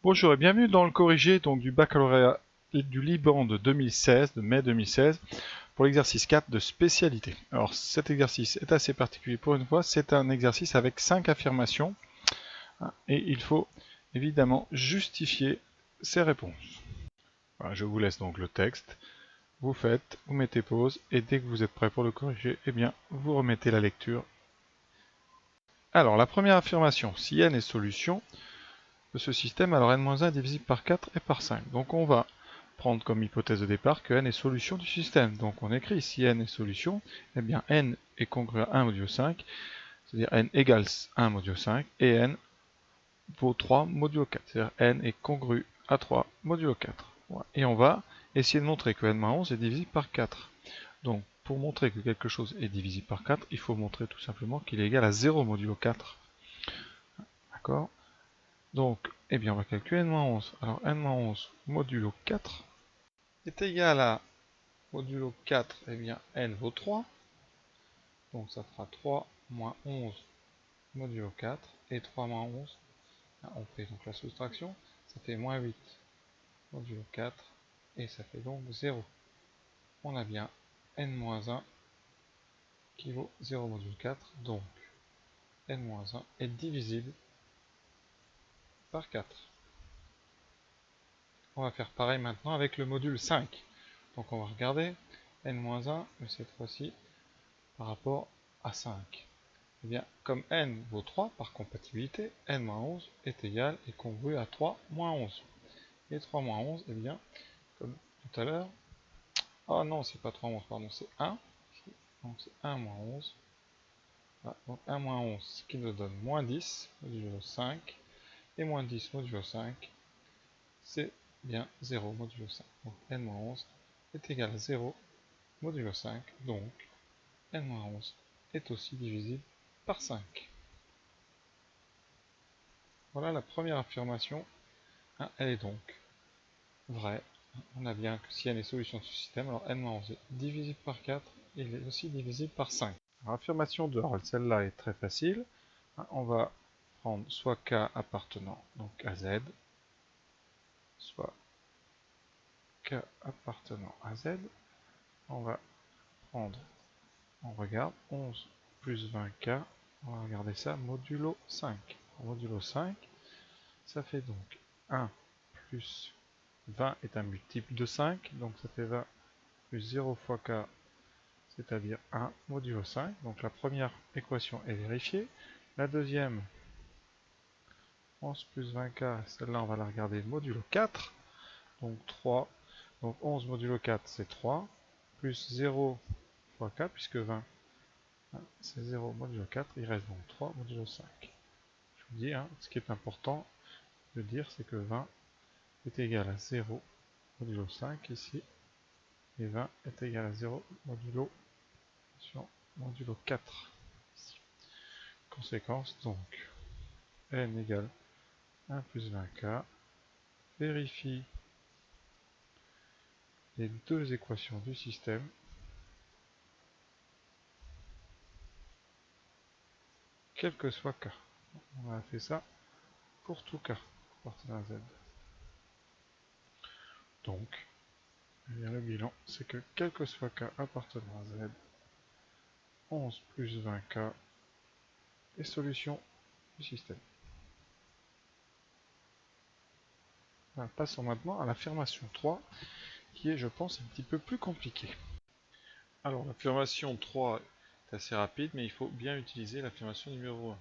Bonjour et bienvenue dans le corrigé donc, du baccalauréat du Liban de 2016, de mai 2016, pour l'exercice 4 de spécialité. Alors cet exercice est assez particulier pour une fois, c'est un exercice avec 5 affirmations, et il faut évidemment justifier ses réponses. Voilà, je vous laisse donc le texte, vous faites, vous mettez pause, et dès que vous êtes prêt pour le corriger, eh bien vous remettez la lecture. Alors la première affirmation, si n est solution de ce système, alors n-1 est divisible par 4 et par 5. Donc on va prendre comme hypothèse de départ que n est solution du système. Donc on écrit si n est solution, eh bien n est congru à 1 modulo 5, c'est-à-dire n égale 1 modulo 5, et n vaut 3 modulo 4, c'est-à-dire n est congru à 3 modulo 4. Voilà. Et on va essayer de montrer que n-11 est divisible par 4. Donc pour montrer que quelque chose est divisible par 4, il faut montrer tout simplement qu'il est égal à 0 modulo 4. D'accord? Donc, eh bien, on va calculer n-11. Alors, n-11 modulo 4 est égal à modulo 4, eh bien, n vaut 3. Donc, ça fera 3 moins 11 modulo 4. Et 3 moins 11, on fait donc la soustraction, ça fait moins 8 modulo 4. Et ça fait donc 0. On a bien n-1 qui vaut 0 modulo 4. Donc, n-1 est divisible par 4. On va faire pareil maintenant avec le module 5. Donc on va regarder n-1, mais cette fois-ci par rapport à 5. Eh bien, comme n vaut 3 par compatibilité, n-11 est égal et congru à 3 moins 11. Et 3 moins 11, eh bien, comme tout à l'heure, oh non, c'est pas 3 moins 11, pardon, c'est 1. Donc c'est 1 moins 11. Voilà, donc 1 moins 11, ce qui nous donne moins 10 modulo 5. Et moins 10 modulo 5, c'est bien 0 modulo 5. Donc n-11 est égal à 0 modulo 5. Donc n-11 est aussi divisible par 5. Voilà la première affirmation. Elle est donc vraie. On a bien que si n est solution de ce système, alors n-11 est divisible par 4 et il est aussi divisible par 5. Alors, affirmation 2, alors celle-là est très facile. On va prendre soit k appartenant donc à z, soit k appartenant à z. On va prendre, on regarde, 11 plus 20k, on va regarder ça modulo 5. Modulo 5, ça fait donc 1 plus 20 est un multiple de 5, donc ça fait 20 plus 0 fois k, c'est-à-dire 1 modulo 5. Donc la première équation est vérifiée. La deuxième, 11 plus 20k, celle-là on va la regarder modulo 4, donc 3. Donc 11 modulo 4 c'est 3, plus 0 fois k, puisque 20 c'est 0 modulo 4, il reste donc 3 modulo 5. Je vous dis, ce qui est important de dire, c'est que 20 est égal à 0 modulo 5 ici, et 20 est égal à 0 modulo 4 ici. Conséquence donc, n égale 1 plus 20k, vérifie les deux équations du système, quel que soit k. On a fait ça pour tout k appartenant à z. Donc, eh bien, le bilan, c'est que quel que soit k appartenant à z, 11 plus 20k est solution du système. Voilà, passons maintenant à l'affirmation 3, qui est, je pense, un petit peu plus compliquée. Alors, l'affirmation 3 est assez rapide, mais il faut bien utiliser l'affirmation numéro 1.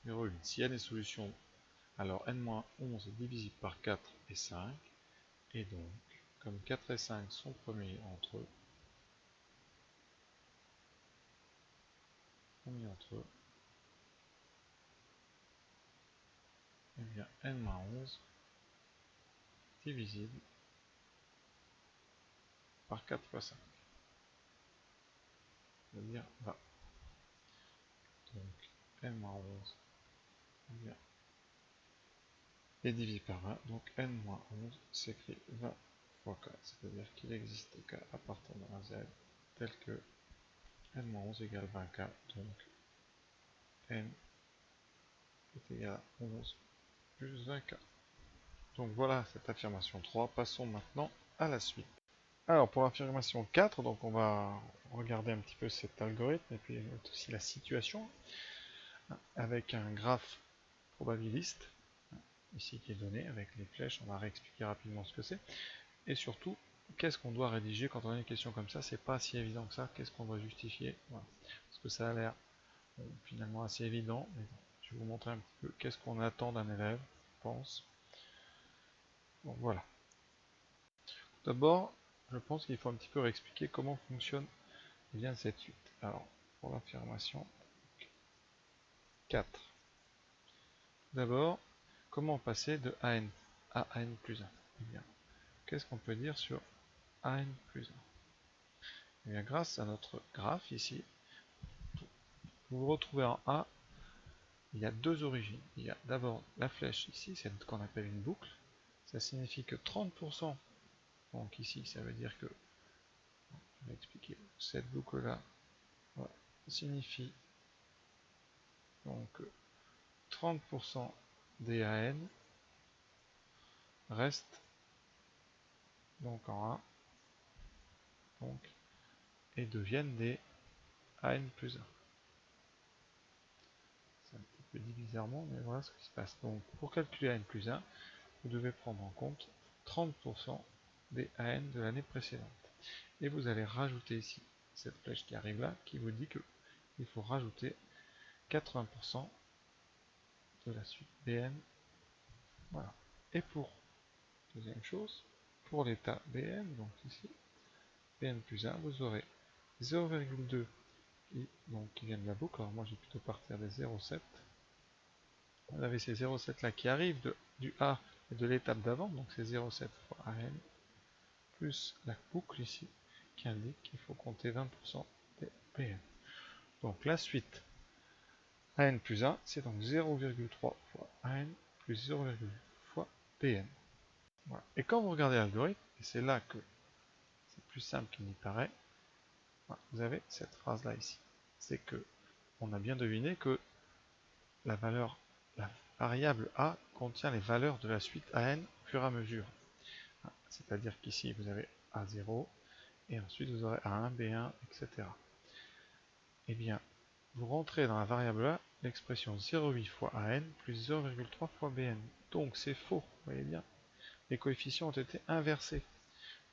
Numéro 1, si n est solution, alors n-11 est divisible par 4 et 5, et donc, comme 4 et 5 sont premiers entre eux, eh bien n-11 divisible par 4 fois 5. C'est-à-dire 20. Donc n-11 est divisé par 20, donc n-11 s'écrit 20 fois k, c'est-à-dire qu'il existe k appartenant à z tel que n-11 égale 20k, donc n est égal à 11 plus 20k. Donc voilà cette affirmation 3, passons maintenant à la suite. Alors pour l'affirmation 4, donc on va regarder un petit peu cet algorithme et puis aussi la situation avec un graphe probabiliste ici qui est donné avec les flèches. On va réexpliquer rapidement ce que c'est et surtout qu'est-ce qu'on doit rédiger quand on a une question comme ça. C'est pas si évident que ça. Qu'est-ce qu'on doit justifier, voilà. Parce que ça a l'air finalement assez évident, mais je vais vous montrer un petit peu qu'est-ce qu'on attend d'un élève, je pense. Donc voilà. D'abord, je pense qu'il faut un petit peu réexpliquer comment fonctionne bien cette suite. Alors, pour l'affirmation 4. D'abord, comment passer de AN à AN plus 1? Eh bien, qu'est-ce qu'on peut dire sur AN plus 1? Eh bien, grâce à notre graphe ici, vous vous retrouvez en A, il y a deux origines. Il y a d'abord la flèche ici, c'est ce qu'on appelle une boucle. Ça signifie que 30%, donc ici, ça veut dire que, je vais expliquer, cette boucle-là, voilà, signifie donc 30% des AN restent donc en A, donc, et deviennent des AN plus 1. C'est un petit peu dit bizarrement, mais voilà ce qui se passe. Donc pour calculer AN plus 1, vous devez prendre en compte 30% des AN de l'année précédente. Et vous allez rajouter ici cette flèche qui arrive là, qui vous dit qu'il faut rajouter 80% de la suite BN. Voilà. Et pour, deuxième chose, pour l'état BN, donc ici, BN plus 1, vous aurez 0,2 qui vient de la boucle. Alors moi j'ai plutôt partir des 0,7. Vous avez ces 0,7 là qui arrivent du A et de l'étape d'avant, donc c'est 0,7 fois AN, plus la boucle ici qui indique qu'il faut compter 20% des BN. Donc la suite AN plus 1, c'est donc 0,3 fois AN plus 0,8 fois BN. Voilà. Et quand vous regardez l'algorithme, et c'est là que c'est plus simple qu'il n'y paraît, voilà, vous avez cette phrase là ici. C'est que on a bien deviné que la variable A contient les valeurs de la suite AN au fur et à mesure. C'est-à-dire qu'ici vous avez A0, et ensuite vous aurez A1, B1, etc. Eh bien, vous rentrez dans la variable A l'expression 0,8 fois AN plus 0,3 fois BN. Donc c'est faux, vous voyez bien. Les coefficients ont été inversés.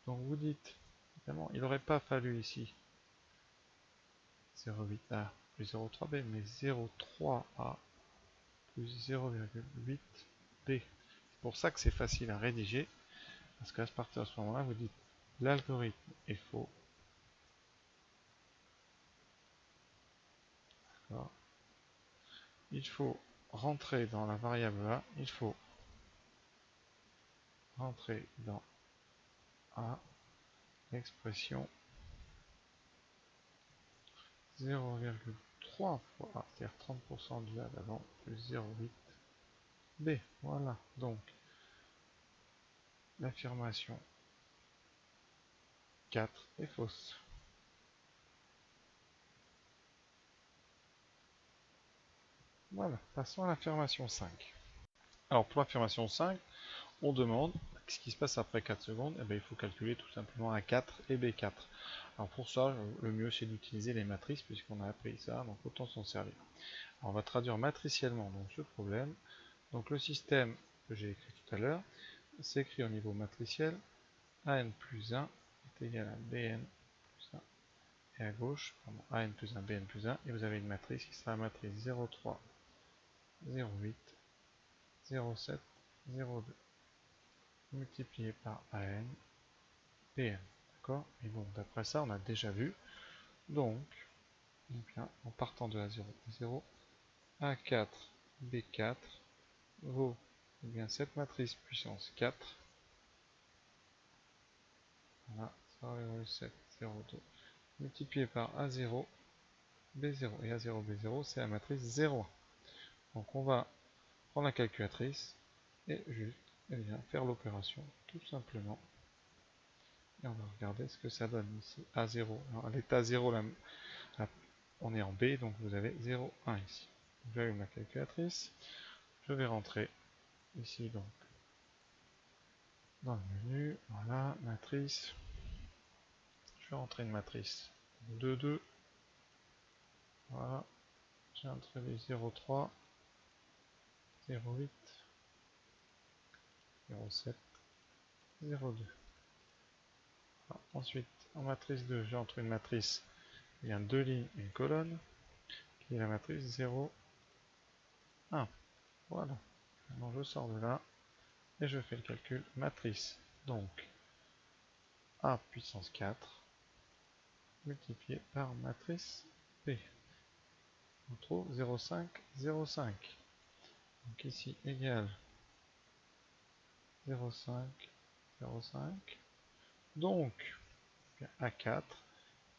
Donc vous dites, évidemment, il n'aurait pas fallu ici 0,8A plus 0,3B, mais 0,3A plus 0,8B. C'est pour ça que c'est facile à rédiger, parce qu'à partir de ce moment-là, vous dites l'algorithme est faux. Il faut rentrer dans la variable A, il faut rentrer dans A l'expression 0,3 fois A, c'est-à-dire 30% du A d'avant, plus 0,8 B. Voilà, donc l'affirmation 4 est fausse. Voilà, passons à l'affirmation 5. Alors pour l'affirmation 5, on demande ce qui se passe après 4 secondes. Eh bien, il faut calculer tout simplement A4 et B4. Alors pour ça, le mieux c'est d'utiliser les matrices puisqu'on a appris ça, donc autant s'en servir. Alors on va traduire matriciellement donc, ce problème. Donc le système que j'ai écrit tout à l'heure s'écrit au niveau matriciel. AN plus 1 est égal à BN plus 1. Et à gauche, pardon, AN plus 1, BN plus 1. Et vous avez une matrice qui sera la matrice 0,3, 0,8, 0,7, 0,2. Multiplié par AN, BN. D'accord? Et bon, d'après ça, on a déjà vu. Donc, bien, en partant de A0, 0, A4, B4 vaut bien cette matrice puissance 4. Voilà, 0,7, 0,2. Multiplié par A0, B0. Et A0, B0, c'est la matrice 0,1. Donc on va prendre la calculatrice et juste bien, faire l'opération tout simplement. Et on va regarder ce que ça donne ici. A0. À l'état 0, on est en B, donc vous avez 0,1 ici. J'allume la calculatrice. Je vais rentrer ici donc dans le menu, voilà, matrice. Je vais rentrer une matrice 2, 2. Voilà. J'ai introduit 0,3, 0,8, 0,7, 0,2. Ensuite, en matrice 2, j'entre une matrice, il y a 2 lignes et une colonne, qui est la matrice 0, 1. Voilà. Maintenant, je sors de là et je fais le calcul matrice. Donc, A puissance 4 multiplié par matrice B. On trouve 0,5, 0,5. Donc ici égale 0,5, 0,5. Donc, A4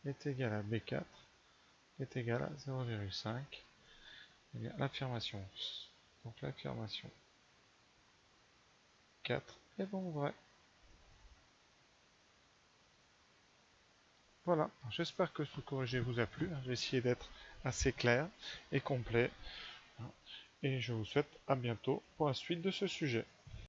est égal à B4 est égal à 0,5. Et bien l'affirmation, donc l'affirmation 4 est donc vraie. Voilà, j'espère que ce corrigé vous a plu. J'ai essayé d'être assez clair et complet. Et je vous souhaite à bientôt pour la suite de ce sujet.